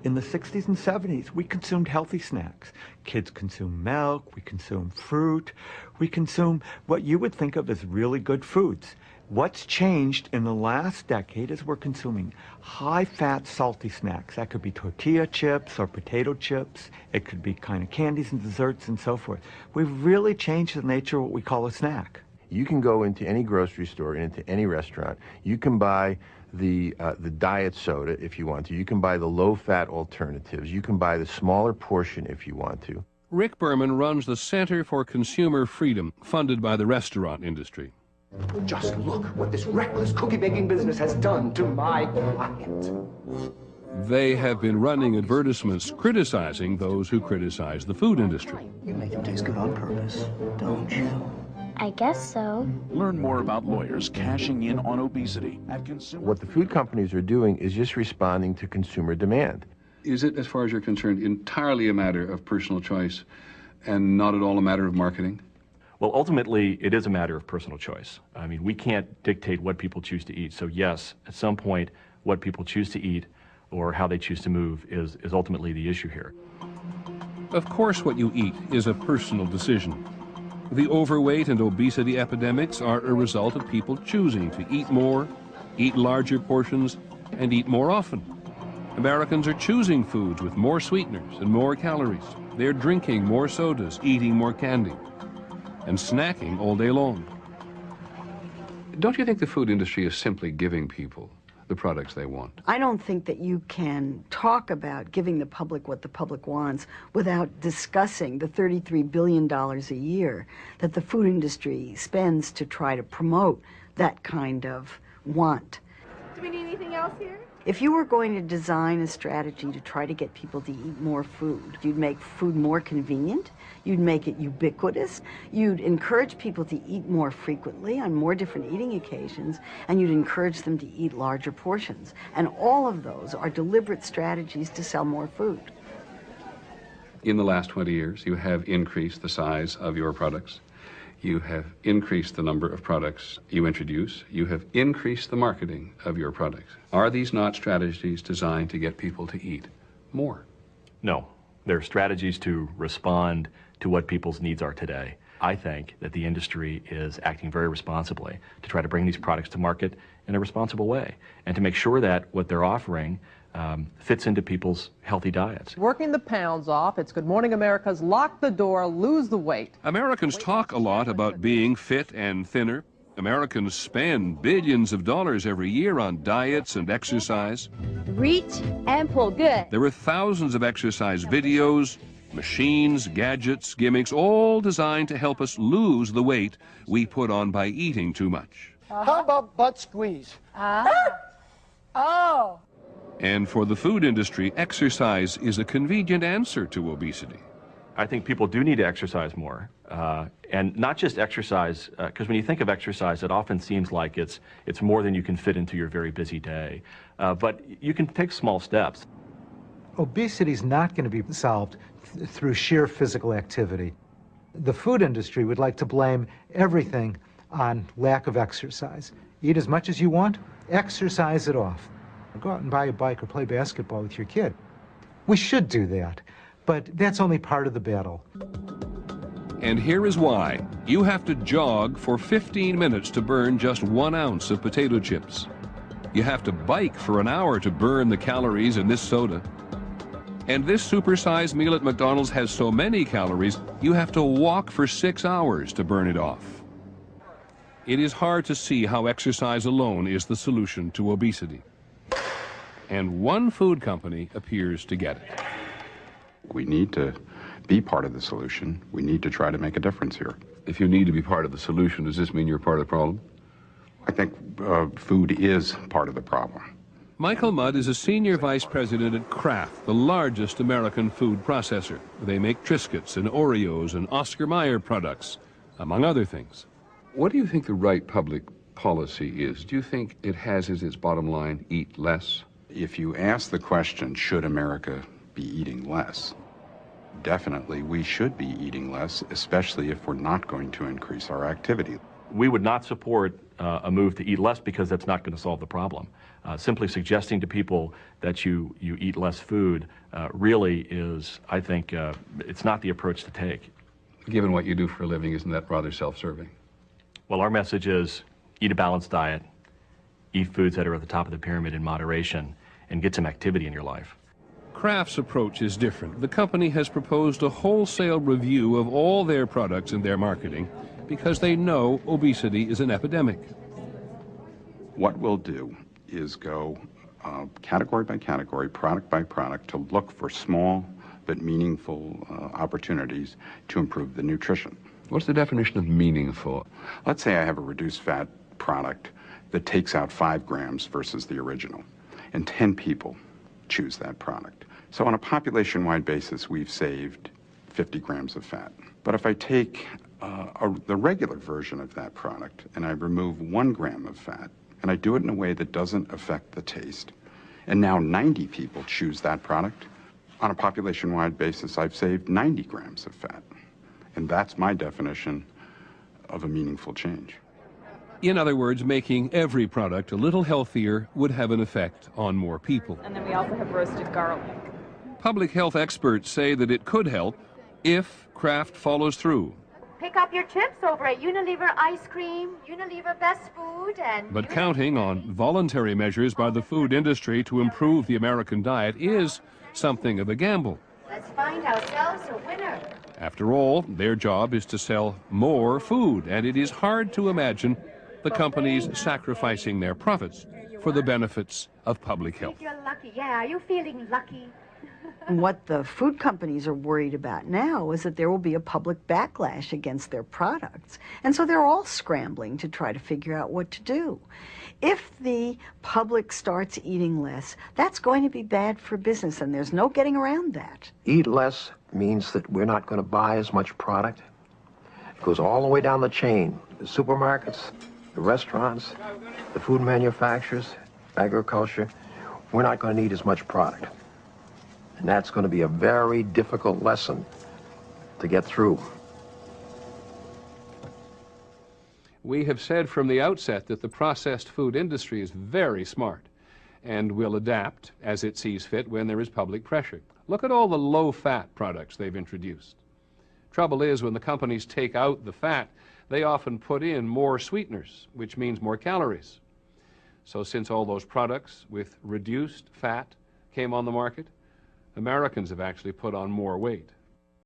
In the 60s and 70s, we consumed healthy snacks. Kids consume milk, we consume fruit, we consume what you would think of as really good foods. What's changed in the last decade is we're consuming high-fat, salty snacks. That could be tortilla chips or potato chips. It could be kind of candies and desserts and so forth. We've really changed the nature of what we call a snack. You can go into any grocery store and into any restaurant. You can buy the diet soda if you want to. You can buy the low-fat alternatives. You can buy the smaller portion if you want to. Rick Berman runs the Center for Consumer Freedom, funded by the restaurant industry. Just look what this reckless cookie-baking business has done to my client. They have been running advertisements criticizing those who criticize the food industry. You make it taste good on purpose, don't you? I guess so. Learn more about lawyers cashing in on obesity at Consumer. What the food companies are doing is just responding to consumer demand. Is it, as far as you're concerned, entirely a matter of personal choice and not at all a matter of marketing? Well, ultimately, it is a matter of personal choice. I mean, we can't dictate what people choose to eat. So yes, at some point, what people choose to eat or how they choose to move is ultimately the issue here. Of course, what you eat is a personal decision. The overweight and obesity epidemics are a result of people choosing to eat more, eat larger portions, and eat more often. Americans are choosing foods with more sweeteners and more calories. They're drinking more sodas, eating more candy, and snacking all day long. Don't you think the food industry is simply giving people the products they want? I don't think that you can talk about giving the public what the public wants without discussing the $33 billion a year that the food industry spends to try to promote that kind of want. Do we need anything else here? If you were going to design a strategy to try to get people to eat more food, you'd make food more convenient, you'd make it ubiquitous, you'd encourage people to eat more frequently on more different eating occasions, and you'd encourage them to eat larger portions. And all of those are deliberate strategies to sell more food. In the last 20 years, you have increased the size of your products. You have increased the number of products you introduce. You have increased the marketing of your products. Are these not strategies designed to get people to eat more? No. They're strategies to respond to what people's needs are today. I think that the industry is acting very responsibly to try to bring these products to market in a responsible way and to make sure that what they're offering fits into people's healthy diets. Working the pounds off, it's Good Morning America's Lock the Door, Lose the Weight. Americans talk a lot about being fit and thinner. Americans spend billions of dollars every year on diets and exercise. Reach and pull good. There are thousands of exercise videos, machines, gadgets, gimmicks, all designed to help us lose the weight we put on by eating too much. How about butt squeeze? Oh. And for the food industry, exercise is a convenient answer to obesity. I think people do need to exercise more, and not just exercise, because when you think of exercise, it often seems like it's more than you can fit into your very busy day. But you can take small steps. Obesity is not going to be solved through sheer physical activity. The food industry would like to blame everything on lack of exercise. Eat as much as you want, exercise it off. Go out and buy a bike or play basketball with your kid. We should do that, but that's only part of the battle. And here is why. You have to jog for 15 minutes to burn just 1 ounce of potato chips. You have to bike for an hour to burn the calories in this soda. And this supersized meal at McDonald's has so many calories, you have to walk for 6 hours to burn it off. It is hard to see how exercise alone is the solution to obesity. And one food company appears to get it. We need to be part of the solution. We need to try to make a difference here. If you need to be part of the solution, does this mean you're part of the problem? I think food is part of the problem. Michael Mudd is a senior vice president at Kraft, the largest American food processor. They make Triscuits and Oreos and Oscar Mayer products, among other things. What do you think the right public policy is? Do you think it has as its bottom line, eat less? If you ask the question, should America be eating less? Definitely we should be eating less, especially if we're not going to increase our activity. We would not support a move to eat less because that's not going to solve the problem. Simply suggesting to people that you eat less food really is, I think, it's not the approach to take. Given what you do for a living, isn't that rather self-serving? Well, our message is eat a balanced diet, eat foods that are at the top of the pyramid in moderation, and get some activity in your life. Kraft's approach is different. The company has proposed a wholesale review of all their products and their marketing because they know obesity is an epidemic. What we'll do is go category by category, product by product, to look for small but meaningful opportunities to improve the nutrition. What's the definition of meaningful? Let's say I have a reduced fat product that takes out 5 grams versus the original, and 10 people choose that product. So on a population-wide basis, we've saved 50 grams of fat. But if I take the regular version of that product and I remove 1 gram of fat, and I do it in a way that doesn't affect the taste, and now 90 people choose that product, on a population-wide basis, I've saved 90 grams of fat. And that's my definition of a meaningful change. In other words, making every product a little healthier would have an effect on more people. And then we also have roasted garlic. Public health experts say that it could help if Kraft follows through. Pick up your chips over at Unilever Ice Cream, Unilever Best Food, and... But counting on voluntary measures by the food industry to improve the American diet is something of a gamble. Let's find ourselves a winner. After all, their job is to sell more food, and it is hard to imagine the companies sacrificing their profits for the benefits of public health. You're lucky. Yeah, are you feeling lucky? What the food companies are worried about now is that there will be a public backlash against their products. And so they're all scrambling to try to figure out what to do. If the public starts eating less, that's going to be bad for business, and there's no getting around that. Eat less means that we're not going to buy as much product. It goes all the way down the chain. The supermarkets, the restaurants, the food manufacturers, agriculture, we're not going to need as much product. And that's going to be a very difficult lesson to get through. We have said from the outset that the processed food industry is very smart and will adapt as it sees fit when there is public pressure. Look at all the low-fat products they've introduced. Trouble is, when the companies take out the fat, they often put in more sweeteners, which means more calories. So since all those products with reduced fat came on the market, Americans have actually put on more weight.